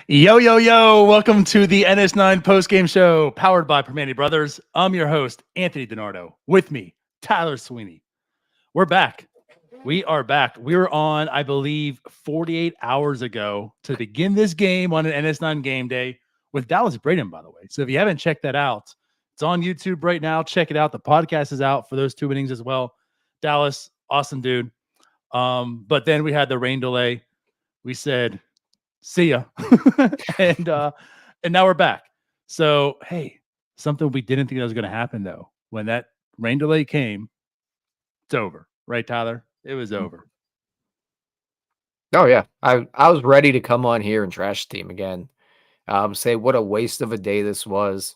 Yo, yo, yo, welcome to the NS9 Postgame Show, powered by Primanti Brothers. I'm your host, Anthony DiNardo. With me, Tyler Sweeney. We're back. We are back. We were on, I believe, 48 hours ago to begin this game on an NS9 game day with Dallas Braden, by the way. So if you haven't checked that out, it's on YouTube right now. Check it out. The podcast is out for those two innings as well. Dallas, awesome dude. But then we had the rain delay. We said, see ya. and now we're back. So, hey, something we didn't think that was going to happen, though. When that rain delay came, it's over. Right, Tyler? It was over. Oh, yeah. I was ready to come on here and trash the team again. Say what a waste of a day this was.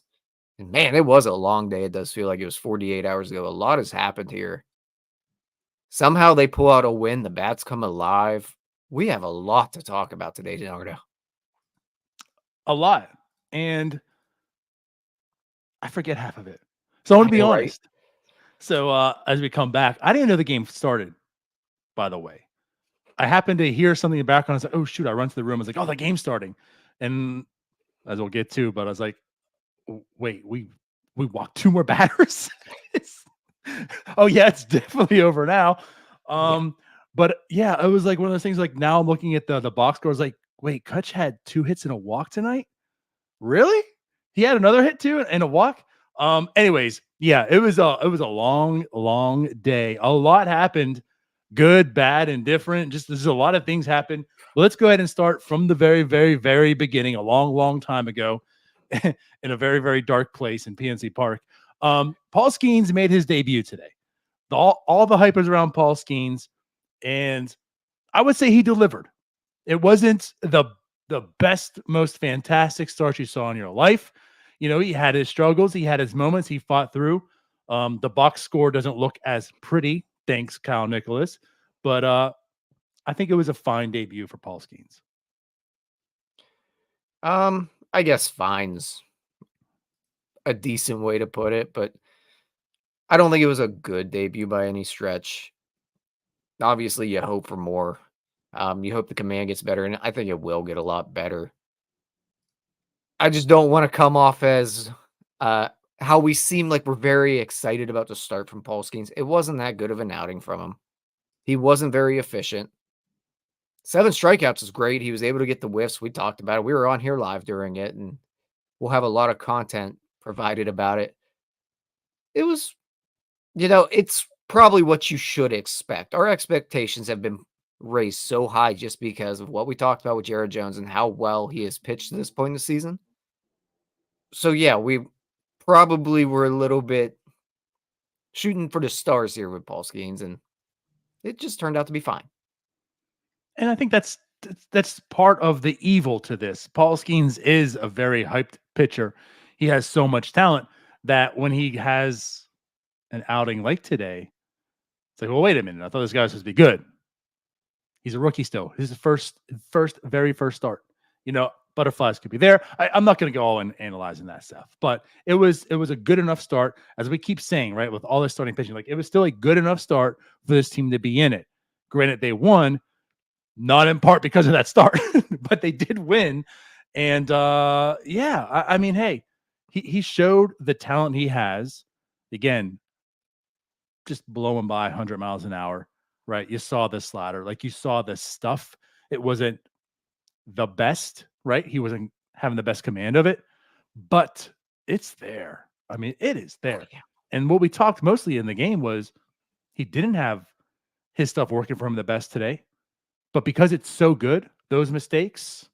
And man, it was a long day. It does feel like it was 48 hours ago. A lot has happened here. Somehow they pull out a win. The bats come alive. We have a lot to talk about today, DiNardo. A lot. And I forget half of it. So I want to be honest. Right? So as we come back, I didn't know the game started, by the way. I happened to hear something in the background. I was like, oh, shoot. I run to the room. I was like, oh, the game's starting. And as we'll get to, but I was like, wait, we walked two more batters? Oh, yeah, it's definitely over now. But yeah, it was like one of those things. Like now I'm looking at the box score. I was like, wait, Kutch had 2 hits and a walk tonight. Really? He had another hit too and a walk. Anyways, yeah, it was a long day. A lot happened, good, bad, and different. Just there's a lot of things happened. Well, let's go ahead and start from the very, very, very beginning. A long time ago, in a very, very dark place in PNC Park. Paul Skenes made his debut today. All the hype was around Paul Skenes. And I would say he delivered. It wasn't the best, most fantastic start you saw in your life. You know, he had his struggles. He had his moments. He fought through. The box score doesn't look as pretty. Thanks, Kyle Nicholas. But I think it was a fine debut for Paul Skenes. I guess fine's a decent way to put it, but I don't think it was a good debut by any stretch. Obviously, you hope for more. You hope the command gets better, and I think it will get a lot better. I just don't want to come off as how we seem like we're very excited about the start from Paul Skenes. It wasn't that good of an outing from him. He wasn't very efficient. 7 strikeouts is great. He was able to get the whiffs. We talked about it. We were on here live during it, and we'll have a lot of content provided about it. It was, it's probably what you should expect. Our expectations have been raised so high just because of what we talked about with Jared Jones and how well he has pitched to this point in the season. So, yeah, we probably were a little bit shooting for the stars here with Paul Skenes, and it just turned out to be fine. And I think that's part of the evil to this. Paul Skenes is a very hyped pitcher. He has so much talent that when he has an outing like today, it's like, well, wait a minute. I thought this guy was supposed to be good. He's a rookie still. His very first start. Butterflies could be there. I'm not going to go all in analyzing that stuff, but it was a good enough start, as we keep saying, right? With all this starting pitching, like it was still a good enough start for this team to be in it. Granted, they won, not in part because of that start, but they did win. And I mean, hey, he showed the talent he has. Again, just blowing by 100 miles an hour, right? You saw the slider, like you saw the stuff. It wasn't the best, right? He wasn't having the best command of it, but it's there. I mean, it is there. Oh, yeah. And what we talked mostly in the game was he didn't have his stuff working for him the best today, but because it's so good, those mistakes,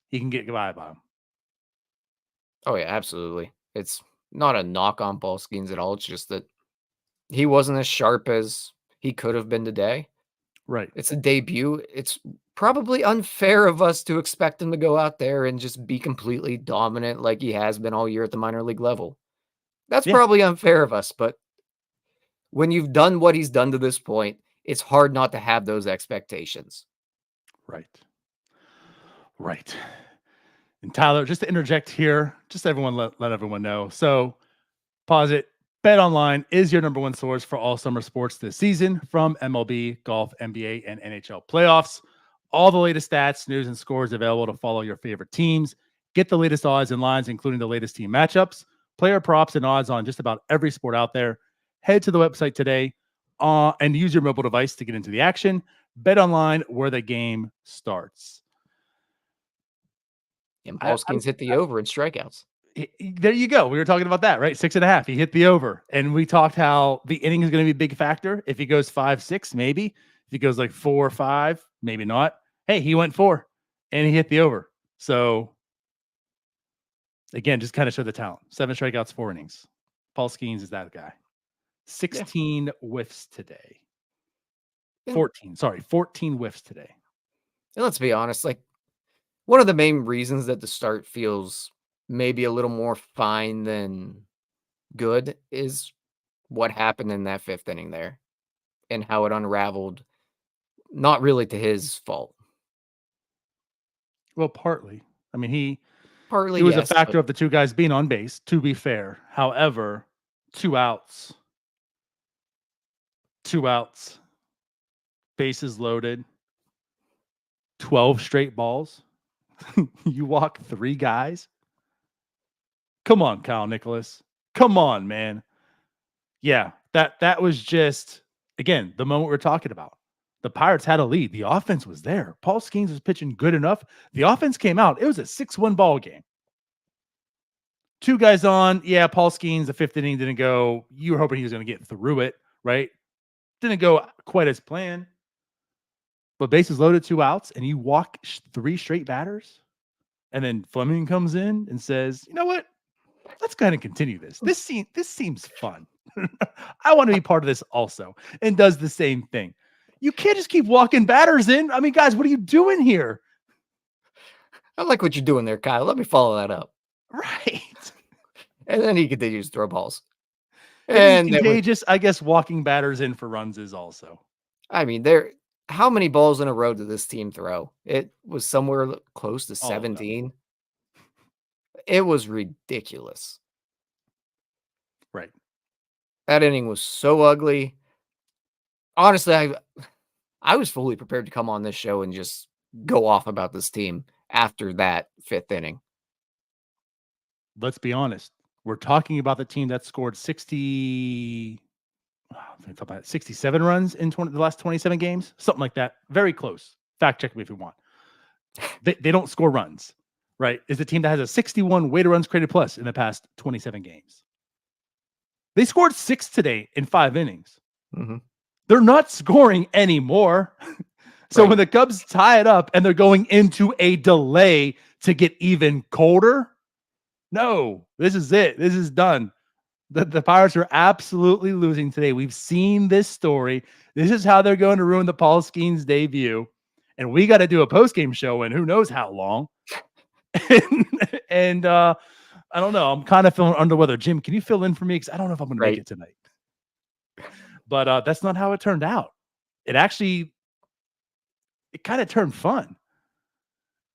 he can get by them. Oh, yeah, absolutely. It's not a knock on Paul Skenes at all. It's just that he wasn't as sharp as he could have been today. Right. It's a debut. It's probably unfair of us to expect him to go out there and just be completely dominant like he has been all year at the minor league level. That's Yeah. probably unfair of us, but when you've done what he's done to this point, it's hard not to have those expectations. Right. Right. And Tyler, just to interject here, just everyone let everyone know. So pause it. Bet Online is your number one source for all summer sports this season, from MLB, golf, NBA, and NHL playoffs. All the latest stats, news, and scores available to follow your favorite teams. Get the latest odds and lines, including the latest team matchups, player props, and odds on just about every sport out there. Head to the website today and use your mobile device to get into the action. Bet Online, where the game starts. And Paul Skenes hit the over in strikeouts. There you go. We were talking about that, right? 6.5. He hit the over. And we talked how the inning is going to be a big factor. If he goes 5-6, maybe. If he goes like 4-5, maybe not. Hey, he went 4 and he hit the over. So again, just kind of show the talent. 7 strikeouts, 4 innings. Paul Skenes is that guy. 16 whiffs today. 14 whiffs today. And let's be honest, like, one of the main reasons that the start feels maybe a little more fine than good is what happened in that 5th inning there and how it unraveled, not really to his fault. Well, partly. I mean, Partly, it was yes, a factor of the 2 guys being on base, to be fair. However, 2 outs, bases loaded, 12 straight balls. You walk 3 guys. Come on, Kyle Nicholas. Come on, man. Yeah, that was just, again, the moment we're talking about. The Pirates had a lead. The offense was there. Paul Skenes was pitching good enough. The offense came out. It was a 6-1 ball game. 2 guys on. Yeah, Paul Skenes, the 5th inning didn't go. You were hoping he was going to get through it, right? Didn't go quite as planned. But bases loaded, 2 outs, and you walk 3 straight batters. And then Fleming comes in and says, "You know what? Let's kind of continue this. This seems fun. I want to be part of this also," and does the same thing. You can't just keep walking batters in. I mean, guys, what are you doing here? I like what you're doing there, Kyle. Let me follow that up. Right. And then he continues to throw balls. It is contagious. I guess walking batters in for runs is also. I mean, how many balls in a row did this team throw? It was somewhere close to 17. It was ridiculous. Right. That inning was so ugly. Honestly, I was fully prepared to come on this show and just go off about this team after that 5th inning. Let's be honest. We're talking about the team that scored 67 runs in the last 27 games, something like that. Very close. Fact check me if you want. They don't score runs, right? Is the team that has a 61 weighted runs created plus in the past 27 games. They scored 6 today in 5 innings. Mm-hmm. They're not scoring anymore. So when the Cubs tie it up and they're going into a delay to get even colder, no, this is it. This is done. The Pirates are absolutely losing today. We've seen this story. This is how they're going to ruin the Paul Skenes debut. And we got to do a post-game show in who knows how long. and I don't know. I'm kind of feeling under weather. Jim, can you fill in for me? Because I don't know if I'm going to make it tonight. But that's not how it turned out. It kind of turned fun.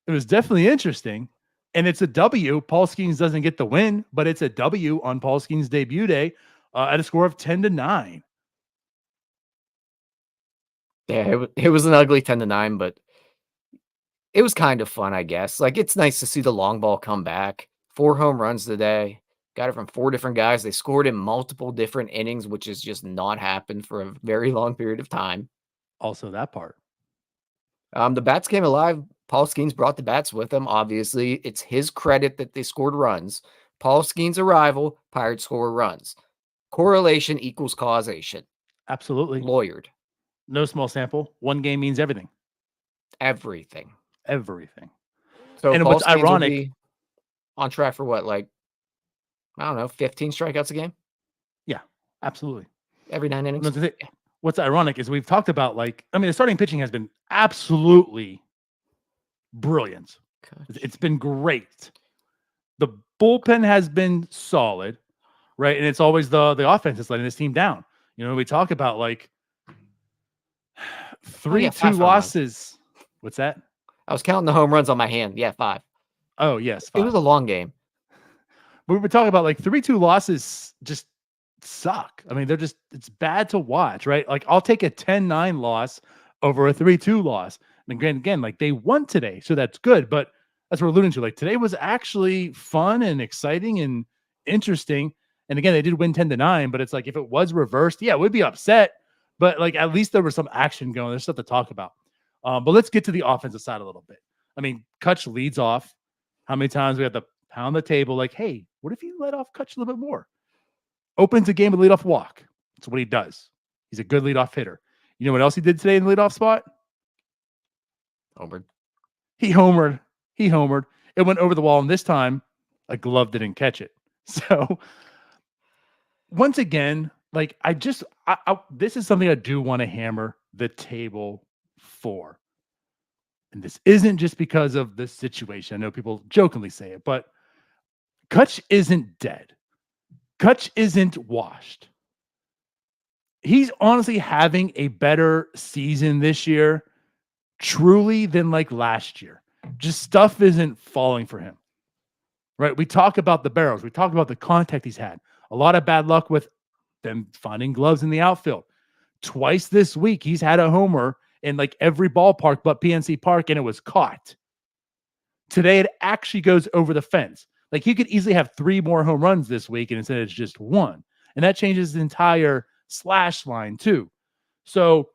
It was definitely interesting. And it's a W. Paul Skenes doesn't get the win, but it's a W on Paul Skenes' debut day at a score of 10-9. Yeah, it was an ugly 10-9, but it was kind of fun, I guess. Like, it's nice to see the long ball come back. 4 home runs today. Got it from 4 different guys. They scored in multiple different innings, which has just not happened for a very long period of time. Also that part. The bats came alive. Paul Skenes brought the bats with him. Obviously, it's his credit that they scored runs. Paul Skenes' arrival, Pirates score runs. Correlation equals causation. Absolutely. Lawyered. No small sample. 1 game means everything. Everything. So and Paul what's Skenes ironic, will be on track for what, like, I don't know, 15 strikeouts a game? Yeah, absolutely. Every 9 innings? what's ironic is we've talked about, like, I mean, the starting pitching has been absolutely brilliant. It's been great. The bullpen has been solid, right? And it's always the offense that's letting this team down. You know, we talk about like 3-2 losses. What's that? I was counting the home runs on my hand. Yeah, 5. Oh, yes, 5. It was a long game. We were talking about like 3-2 losses just suck. I mean, it's bad to watch, right? Like, I'll take a 10-9 loss over a 3-2 loss. And again, like, they won today, so that's good. But that's what we're alluding to. Like, today was actually fun and exciting and interesting. And again, they did win 10-9, but it's like, if it was reversed, yeah, we'd be upset. But like, at least there was some action going. There's stuff to talk about. But let's get to the offensive side a little bit. I mean, Kutch leads off. How many times we had to pound the table like, hey, what if you let off Kutch a little bit more? Opens the game with leadoff walk. That's what he does. He's a good leadoff hitter. You know what else he did today in the leadoff spot? Homered. He homered. It went over the wall, and this time a glove didn't catch it. So once again, like, this is something I do want to hammer the table for. And this isn't just because of this situation. I know people jokingly say it, but Kutch isn't dead. Kutch isn't washed. He's honestly having a better season this year, truly, than like last year. Just stuff isn't falling for him, right? We talk about the barrels. We talk about the contact he's had. A lot of bad luck with them finding gloves in the outfield. Twice this week, he's had a homer in like every ballpark but PNC Park, and it was caught. Today, it actually goes over the fence. Like, he could easily have 3 more home runs this week, and instead it's just 1. And that changes the entire slash line too. So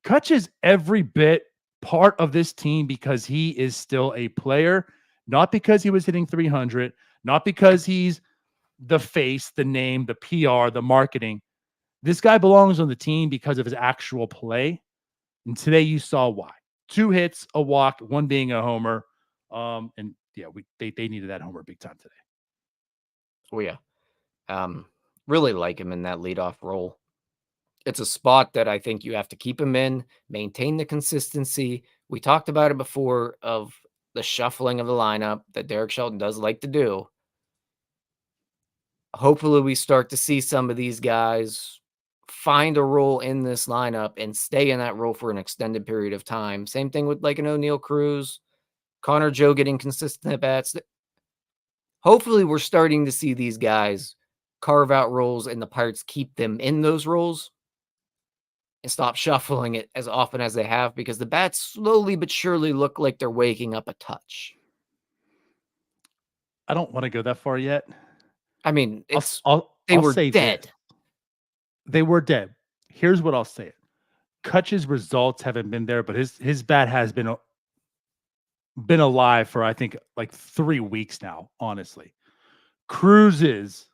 Kutch is every bit part of this team because he is still a player, not because he was hitting 300, not because he's the face, the name, the PR, the marketing. This guy belongs on the team because of his actual play. And today you saw why. 2 hits, a walk, 1 being a homer. And yeah, they needed that homer big time today. Oh yeah. Really like him in that leadoff role. It's a spot that I think you have to keep him in, maintain the consistency. We talked about it before of the shuffling of the lineup that Derek Shelton does like to do. Hopefully we start to see some of these guys find a role in this lineup and stay in that role for an extended period of time. Same thing with like an Oneil Cruz, Connor Joe getting consistent at bats. Hopefully we're starting to see these guys carve out roles and the Pirates keep them in those roles and stop shuffling it as often as they have, because the bats slowly but surely look like they're waking up a touch. I don't want to go that far yet. I mean, they were dead. This. They were dead. Here's what I'll say. Kutch's results haven't been there, but his bat has been alive for, I think, like 3 weeks now, honestly. Cruz is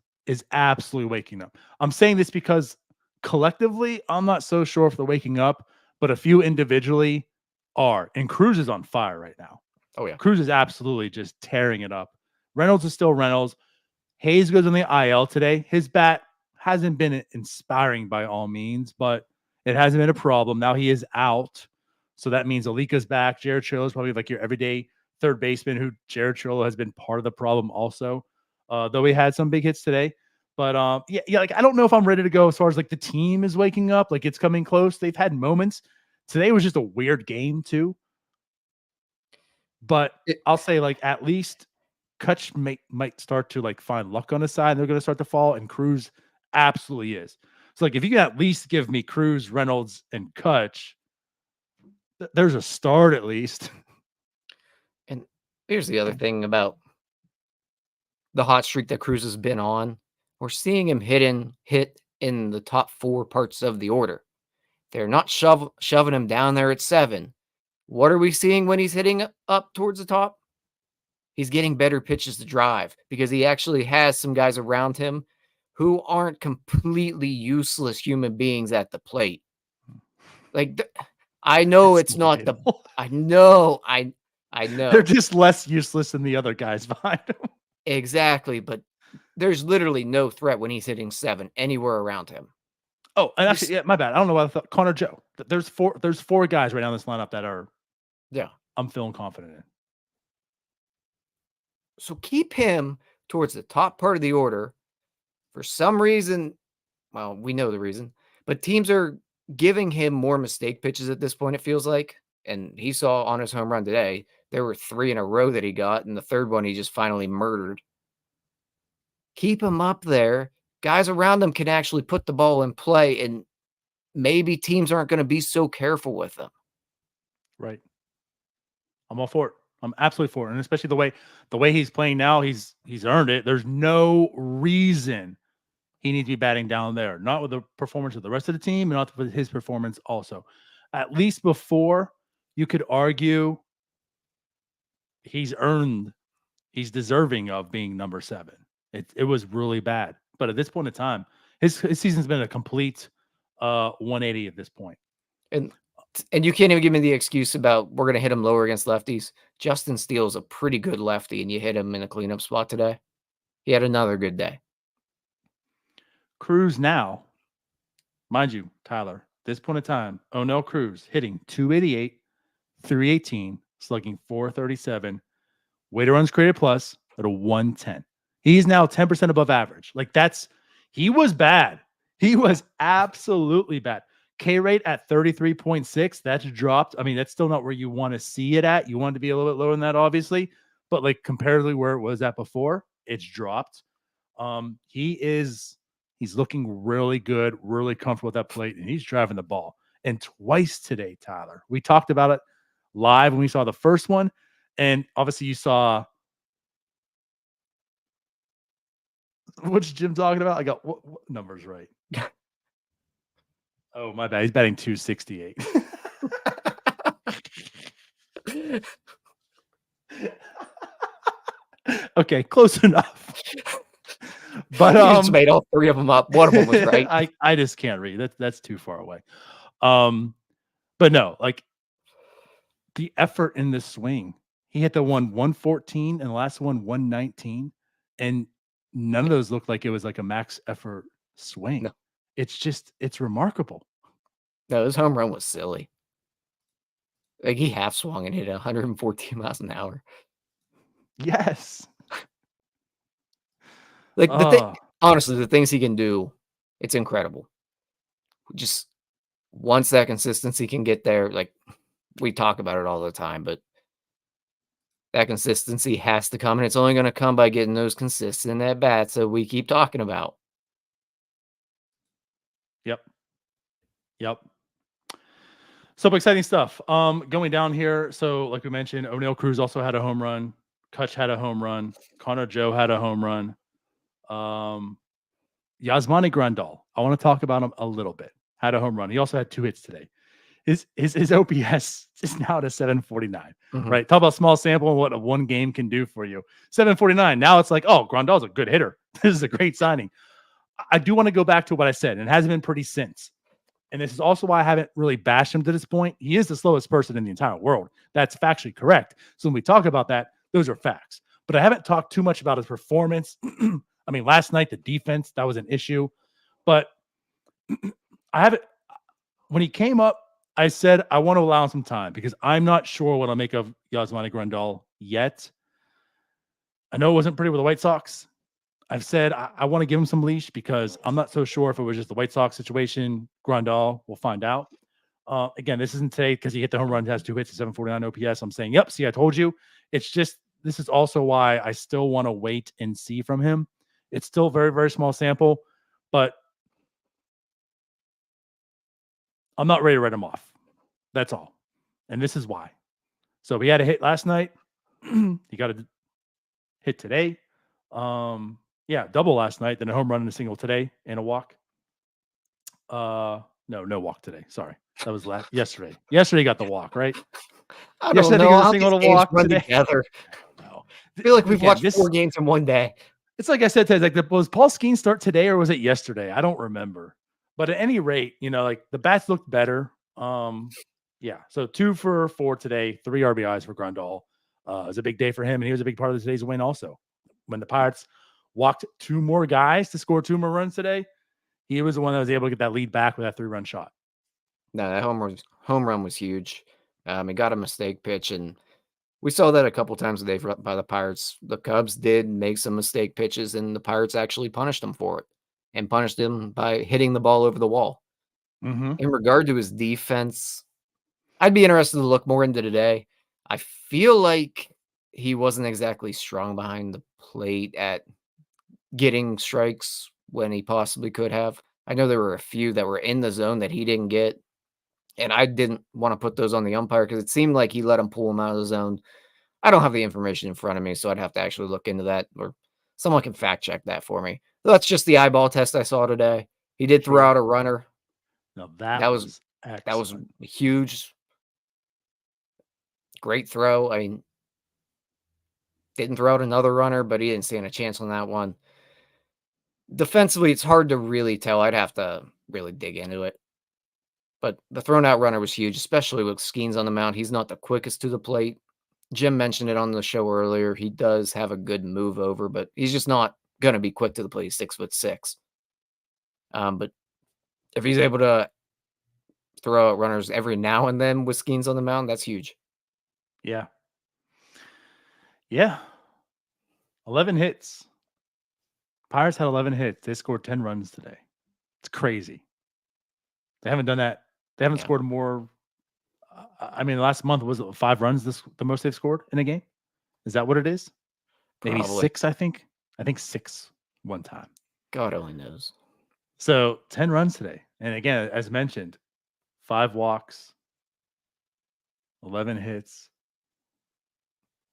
absolutely waking up. I'm saying this because collectively, I'm not so sure if they're waking up, but a few individually are. And Cruz is on fire right now. Oh, yeah. Cruz is absolutely just tearing it up. Reynolds is still Reynolds. Hayes goes on the IL today. His bat hasn't been inspiring by all means, but it hasn't been a problem. Now he is out. So that means Alika's back. Jared Chillo is probably like your everyday third baseman, who Jared Chillo has been part of the problem also, though he had some big hits today. But yeah, like, I don't know if I'm ready to go as far as like the team is waking up. Like, it's coming close. They've had moments. Today was just a weird game too. But I'll say, like, at least Kutch might start to like find luck on his side, and they're going to start to fall, and Cruz absolutely is. So like, if you can at least give me Cruz, Reynolds, and Kutch, there's a start at least. And here's the other thing about the hot streak that Cruz has been on. We're seeing him hit in the top 4 parts of the order. They're not shoving him down there at 7. What are we seeing when he's hitting up towards the top? He's getting better pitches to drive because he actually has some guys around him who aren't completely useless human beings at the plate. Like, I know it's not the. I know. They're just less useless than the other guys behind him. Exactly, but there's literally no threat when he's hitting 7 anywhere around him. Oh, and actually, yeah, my bad. I don't know why I thought Connor Joe. There's four guys right now in this lineup that are I'm feeling confident in. So keep him towards the top part of the order. For some reason, well, we know the reason, but teams are giving him more mistake pitches at this point, it feels like. And he saw on his home run today, there were 3 in a row that he got, and the third one he just finally murdered. Keep him up there. Guys around him can actually put the ball in play, and maybe teams aren't going to be so careful with them. Right. I'm all for it. I'm absolutely for it. And especially the way he's playing now, he's earned it. There's no reason he needs to be batting down there. Not with the performance of the rest of the team, and not with his performance also. At least before, you could argue he's deserving of being number 7. It was really bad. But at this point in time, his season's been a complete 180 at this point. And you can't even give me the excuse about we're going to hit him lower against lefties. Justin Steele's a pretty good lefty, and you hit him in a cleanup spot today. He had another good day. Cruz now, mind you, Tyler, this point in time, Oneil Cruz hitting 288, 318, slugging 437, weighted runs created plus at a 110. He's now 10% above average. He was bad. He was absolutely bad. K rate at 33.6. That's dropped. I mean, that's still not where you want to see it at. You want it to be a little bit lower than that, obviously. But comparatively where it was at before, it's dropped. He's looking really good, really comfortable with that plate, and he's driving the ball. And twice today, Tyler. We talked about it live when we saw the first one. And obviously you saw what's Jim talking about? I got what numbers right. Oh, my bad. He's batting 268. Okay, close enough. But you just made all 3 of them up. One of them was right. I just can't read. That's too far away. But no, the effort in this swing. He hit the one 114 and the last one 119, and none of those looked like it was like a max effort swing. No. It's remarkable. No, his home run was silly. He half swung and hit 114 miles an hour. Yes. Honestly, the things he can do, it's incredible. Just once that consistency can get there, we talk about it all the time, but that consistency has to come, and it's only going to come by getting those consistent at bats that we keep talking about. Yep. So exciting stuff. Going down here. So like we mentioned, Oneil Cruz also had a home run. Kutch had a home run. Connor Joe had a home run. Yasmani Grandal. I want to talk about him a little bit. Had a home run. He also had 2 hits today. His OPS is now at a 749. Mm-hmm. Right? Talk about small sample and what a one game can do for you. 749. Now it's like, oh, Grandal's a good hitter. This is a great signing. I do want to go back to what I said, and it hasn't been pretty since. And this is also why I haven't really bashed him to this point. He is the slowest person in the entire world. That's factually correct. So when we talk about that, those are facts. But I haven't talked too much about his performance. I mean, last night, the defense, that was an issue. But when he came up, I said, I want to allow him some time because I'm not sure what I'll make of Yasmani Grandal yet. I know it wasn't pretty with the White Sox. I've said I want to give him some leash because I'm not so sure if it was just the White Sox situation. Grandal, we'll find out. Again, this isn't today because he hit the home run, has 2 hits at 749 OPS. I'm saying, yep, see, I told you. It's just, this is also why I still want to wait and see from him. It's still very, very small sample, but I'm not ready to write him off. That's all. And this is why. So he had a hit last night. He got a hit today. Double last night, then a home run and a single today and a walk. No walk today. Sorry. That was yesterday. Yesterday got the walk, right? I don't know how these games run together. I feel like we've watched 4 games in one day. It's like I said today, was Paul Skenes start today or was it yesterday? I don't remember. But at any rate, the bats looked better. So 2 for 4 today, 3 RBIs for Grandal. It was a big day for him, and he was a big part of today's win also. When the Pirates walked 2 more guys to score 2 more runs today, He was the one that was able to get that lead back with that 3-run shot. No, that home run was huge. He got a mistake pitch, and we saw that a couple times today by the Pirates. The Cubs did make some mistake pitches, and the Pirates actually punished them for it, and punished him by hitting the ball over the wall. Mm-hmm. In regard to his defense, I'd be interested to look more into today. I feel like he wasn't exactly strong behind the plate at getting strikes when he possibly could have. I know there were a few that were in the zone that he didn't get, and I didn't want to put those on the umpire because it seemed like he let him pull him out of the zone. I don't have the information in front of me, so I'd have to actually look into that, or someone can fact check that for me. That's just the eyeball test I saw today. He did throw out a runner. No, That was excellent. huge. Great throw. I mean, didn't throw out another runner, but he didn't stand a chance on that one. Defensively, it's hard to really tell. I'd have to really dig into it. But the thrown out runner was huge, especially with Skenes on the mound. He's not the quickest to the plate. Jim mentioned it on the show earlier. He does have a good move over, but he's just not going to be quick to the plate. He's 6'6". But if he's able to throw out runners every now and then with Skenes on the mound, that's huge. Yeah. Yeah. 11 hits. Pirates had 11 hits. They scored 10 runs today. It's crazy. They haven't done that. They haven't scored more. I mean, last month was it 5 runs. The most they've scored in a game. Is that what it is? Maybe Probably. 6. I think 6 one time. God only knows. So 10 runs today, and again, as mentioned, 5 walks, 11 hits.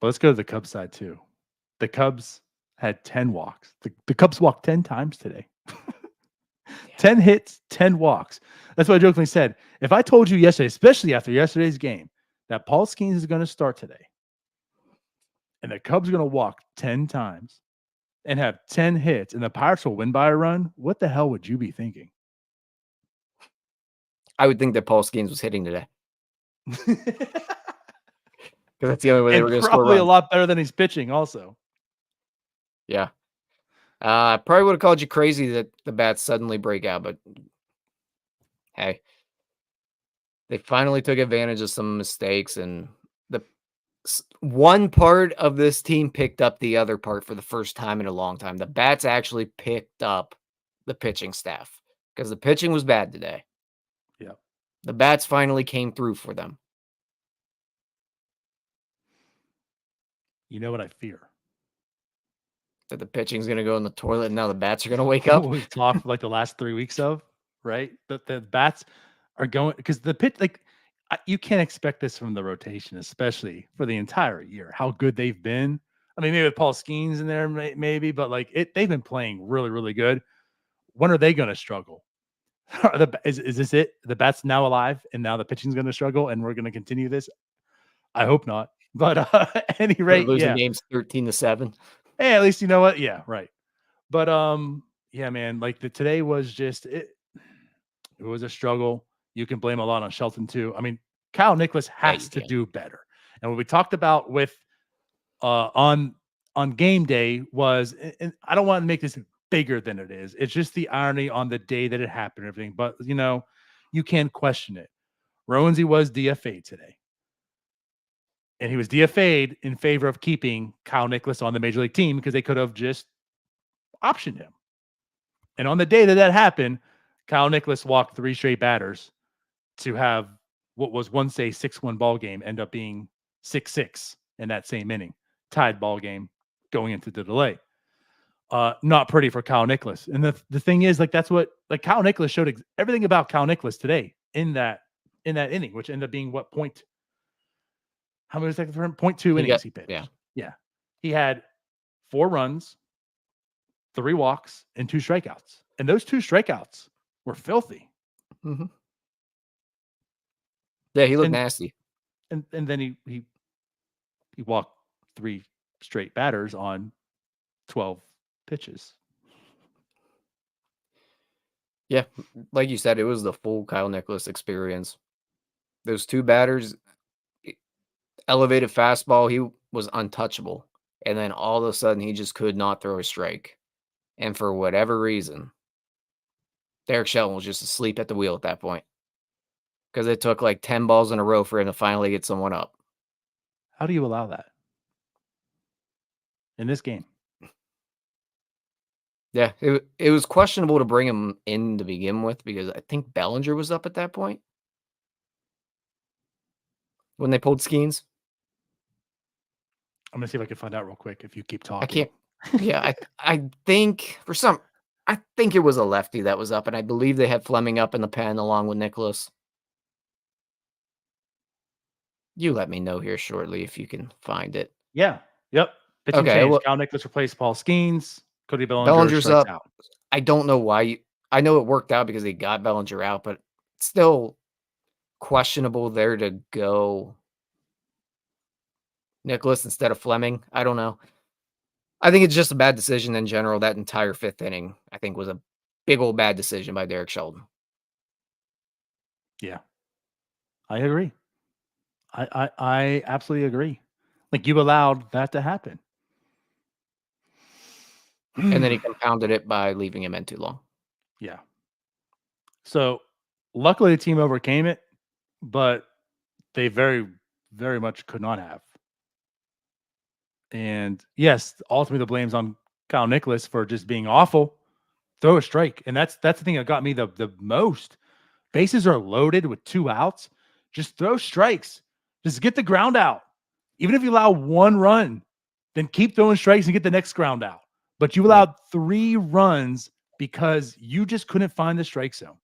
But let's go to the Cubs side too. The Cubs had 10 walks. The Cubs walked 10 times today. 10 hits, 10 walks. That's what I jokingly said. If I told you yesterday, especially after yesterday's game, that Paul Skenes is going to start today, and the Cubs are going to walk 10 times and have 10 hits, and the Pirates will win by a run, what the hell would you be thinking? I would think that Paul Skenes was hitting today. Because that's the only way they were going to score. Probably a lot better than he's pitching also. Yeah. I probably would have called you crazy that the bats suddenly break out, but hey, they finally took advantage of some mistakes, and the one part of this team picked up the other part for the first time in a long time. The bats actually picked up the pitching staff because the pitching was bad today. Yeah. The bats finally came through for them. You know what I fear? That the pitching's going to go in the toilet and now the bats are going to wake up. We've talked like the last 3 weeks of, right? The bats are going because the pitch, like you can't expect this from the rotation, especially for the entire year, how good they've been. I mean, maybe with Paul Skenes in there, maybe, but like they've been playing really, really good. When are they going to struggle? Is this it? The bats now alive and now the pitching's going to struggle and we're going to continue this? I hope not. But at any rate, They're losing games 13-7. Hey, at least you know what? Yeah, right. But yeah, man, like today was just it was a struggle. You can blame a lot on Shelton too. I mean, Kyle Nicholas has to do better. And what we talked about with on game day was, and I don't want to make this bigger than it is. It's just the irony on the day that it happened and everything. But you know, you can't question it. Roansy was DFA'd today. And he was DFA'd in favor of keeping Kyle Nicholas on the major league team because they could have just optioned him. And on the day that happened, Kyle Nicholas walked 3 straight batters to have what was once a 6-1 ball game end up being 6-6 in that same inning. Tied ball game going into the delay. Not pretty for Kyle Nicholas. And the thing is, like, that's what, like, Kyle Nicholas showed everything about Kyle Nicholas today in that inning, which ended up being what point? How many seconds for him? 0.2 innings he pitched. Yeah. He had 4 runs, 3 walks, and 2 strikeouts. And those 2 strikeouts were filthy. Mm-hmm. Yeah, he looked nasty. And then he walked 3 straight batters on 12 pitches. Yeah, like you said, it was the full Kyle Nicholas experience. Those 2 batters, elevated fastball, he was untouchable. And then all of a sudden, he just could not throw a strike. And for whatever reason, Derek Shelton was just asleep at the wheel at that point because it took like 10 balls in a row for him to finally get someone up. How do you allow that in this game? Yeah, it was questionable to bring him in to begin with because I think Bellinger was up at that point when they pulled Skenes. I'm gonna see if I can find out real quick if you keep talking. I can't. Yeah, I think I think it was a lefty that was up, and I believe they had Fleming up in the pen along with Nicholas. You let me know here shortly if you can find it. Yeah. Yep. Pitching Okay, change. well, Kyle Nicholas replaced Paul Skenes. Cody Bellinger Bellinger's strikes up. out. I don't know why. I know it worked out because they got Bellinger out, but still questionable there to go Nicholas instead of Fleming. I don't know. I think it's just a bad decision in general. That entire fifth inning, I think, was a big old bad decision by Derek Shelton. Yeah. I agree. I absolutely agree. Like, you allowed that to happen. And then he compounded it by leaving him in too long. Yeah. So luckily the team overcame it, but they very, very much could not have. And yes, ultimately the blame's on Kyle Nicholas for just being awful. Throw a strike. And that's the thing that got me the most. Bases are loaded with 2 outs. Just throw strikes. Just get the ground out. Even if you allow 1 run, then keep throwing strikes and get the next ground out. But you allowed 3 runs because you just couldn't find the strike zone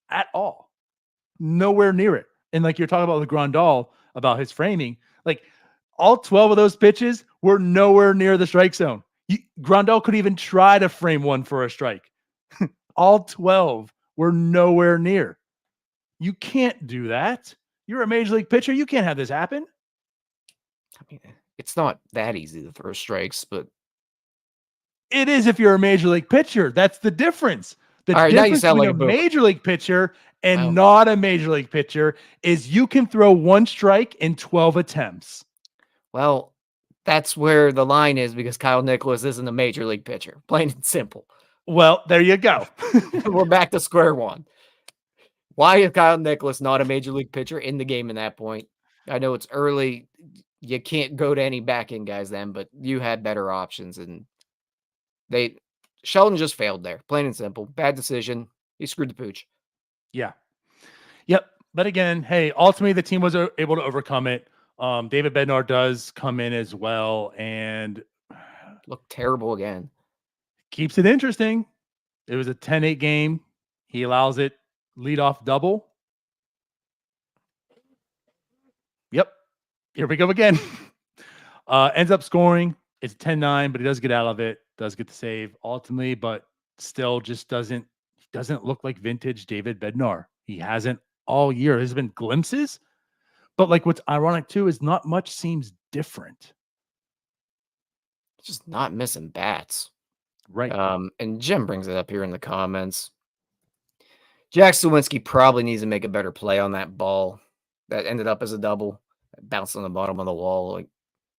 at all. Nowhere near it. And like you're talking about with Grandal, about his framing, like all 12 of those pitches were nowhere near the strike zone. Grandal could even try to frame one for a strike. All 12 were nowhere near. You can't do that. You're a major league pitcher. You can't have this happen. I mean, it's not that easy to throw strikes, but it is if you're a major league pitcher. That's the difference. The all right, now you difference sound between like a a boomer. major league pitcher and Wow. not a major league pitcher is you can throw 1 strike in 12 attempts. Well, that's where the line is because Kyle Nicholas isn't a major league pitcher. Plain and simple. Well, there you go. We're back to square one. Why is Kyle Nicholas not a major league pitcher in the game in that point? I know it's early. You can't go to any back end guys then, but you had better options and Sheldon just failed there. Plain and simple. Bad decision. He screwed the pooch. Yeah. Yep. But again, hey, ultimately the team was able to overcome it. David Bednar does come in as well and looked terrible again. Keeps it interesting. It was a 10-8 game. He allows it leadoff double. Yep. Here we go again. Ends up scoring. It's 10-9, but he does get out of it. Does get the save ultimately, but still just doesn't look like vintage David Bednar. He hasn't all year. There's been glimpses, but like what's ironic too is not much seems different. Just not missing bats. Right. And Jim brings it up here in the comments. Jack Sawinski probably needs to make a better play on that ball that ended up as a double, bounced on the bottom of the wall. Like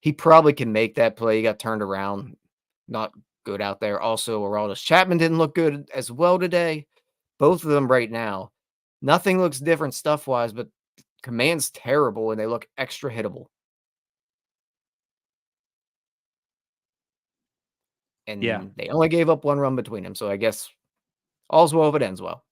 he probably can make that play. He got turned around. Not good out there. Also, Aroldis Chapman didn't look good as well today. Both of them right now. Nothing looks different stuff-wise, but command's terrible, and they look extra hittable. And they only gave up 1 run between them, so I guess all's well if it ends well.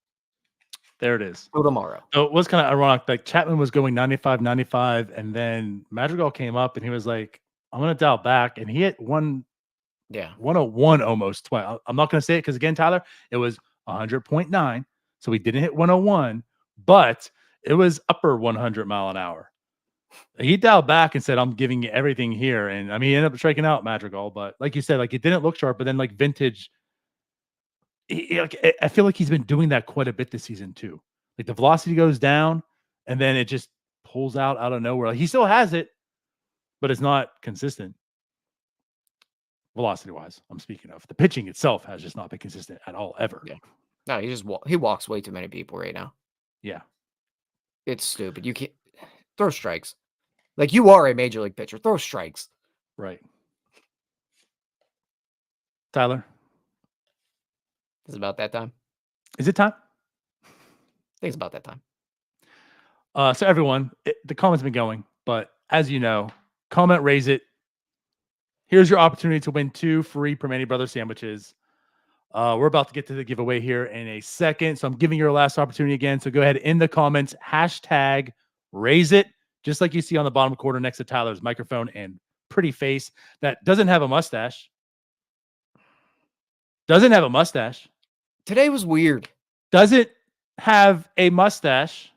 There it is. Till tomorrow. So it was kind of ironic. Like Chapman was going 95, and then Madrigal came up, and he was like, I'm going to dial back, and he hit 101 almost twice. I'm not going to say it because, again, Tyler, it was 100.9, so he didn't hit 101, but it was upper 100 mile an hour. He dialed back and said, I'm giving you everything here. And I mean, he ended up striking out Madrigal, but like you said, like it didn't look sharp, but then like vintage, I feel like he's been doing that quite a bit this season too. Like the velocity goes down and then it just pulls out of nowhere. Like he still has it, but it's not consistent. Velocity wise, I'm speaking of. The pitching itself has just not been consistent at all, ever. Yeah. No, he walks way too many people right now. Yeah. It's stupid. You can't throw strikes. Like you are a major league pitcher. Throw strikes. Right. Tyler. Is it about that time? Is it time? I think it's about that time. So everyone, the comments have been going, but as you know, comment, raise it. Here's your opportunity to win 2 free Primanti Brothers sandwiches. We're about to get to the giveaway here in a second, so I'm giving you your last opportunity again. So go ahead in the comments, hashtag raise it, just like you see on the bottom corner next to Tyler's microphone and pretty face that doesn't have a mustache. Doesn't have a mustache. Today was weird. Doesn't have a mustache.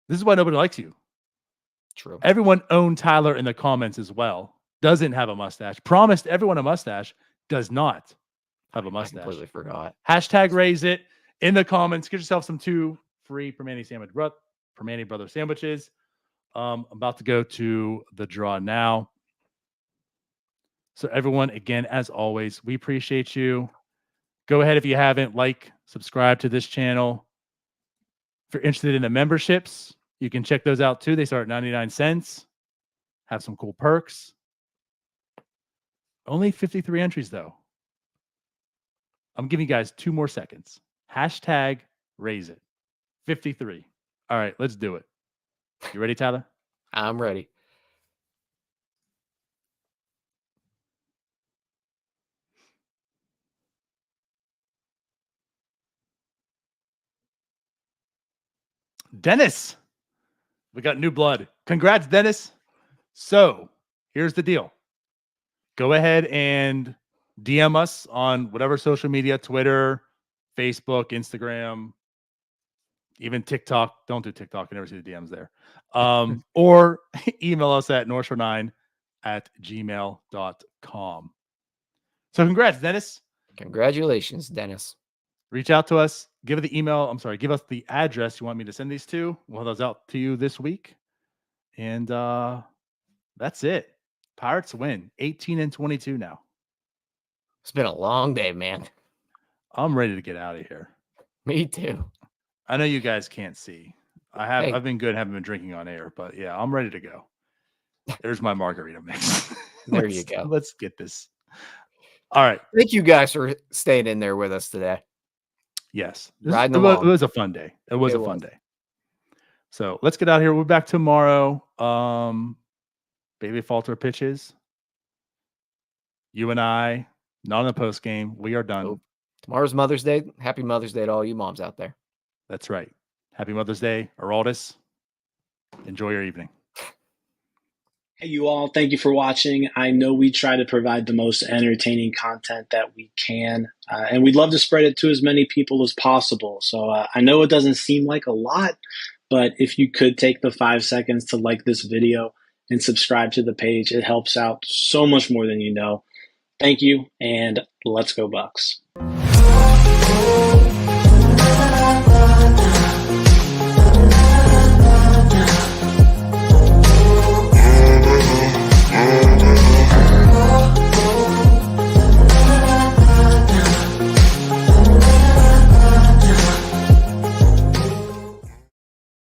This is why nobody likes you. True. Everyone owned Tyler in the comments as well. Doesn't have a mustache. Promised everyone a mustache. Does not have a mustache. I completely forgot. Hashtag raise it in the comments. Get yourself some 2 free Primanti Brothers sandwiches. I'm about to go to the draw now. So everyone, again, as always, we appreciate you. Go ahead if you haven't, subscribe to this channel. If you're interested in the memberships, you can check those out too. They start at 99 cents. Have some cool perks. Only 53 entries though. I'm giving you guys 2 more seconds. Hashtag raise it. 53. All right, let's do it. You ready, Tyler? I'm ready. Dennis. We got new blood. Congrats, Dennis. So here's the deal. Go ahead and DM us on whatever social media, Twitter, Facebook, Instagram, even TikTok. Don't do TikTok. I never see the DMs there. Or email us at northshore9@gmail.com. So congrats, Dennis. Congratulations, Dennis. Reach out to us. Give us the address you want me to send these to. We'll have those out to you this week. And that's it. Pirates win 18-22 now. It's been a long day, man. I'm ready to get out of here. Me too. I know you guys can't see. I've been good, haven't been drinking on air, but yeah, I'm ready to go. There's my margarita mix. There you go. Let's get this. All right. Thank you guys for staying in there with us today. Yes. It was a fun day. It was a fun day. So let's get out of here. We're back tomorrow. Baby Falter pitches. You and I, not in the post game. We are done. Oh, tomorrow's Mother's Day. Happy Mother's Day to all you moms out there. That's right. Happy Mother's Day, Araldis. Enjoy your evening. Hey, you all. Thank you for watching. I know we try to provide the most entertaining content that we can, and we'd love to spread it to as many people as possible. So I know it doesn't seem like a lot, but if you could take the 5 seconds to like this video and subscribe to the page, it helps out so much more than you know. Thank you, and let's go Bucks.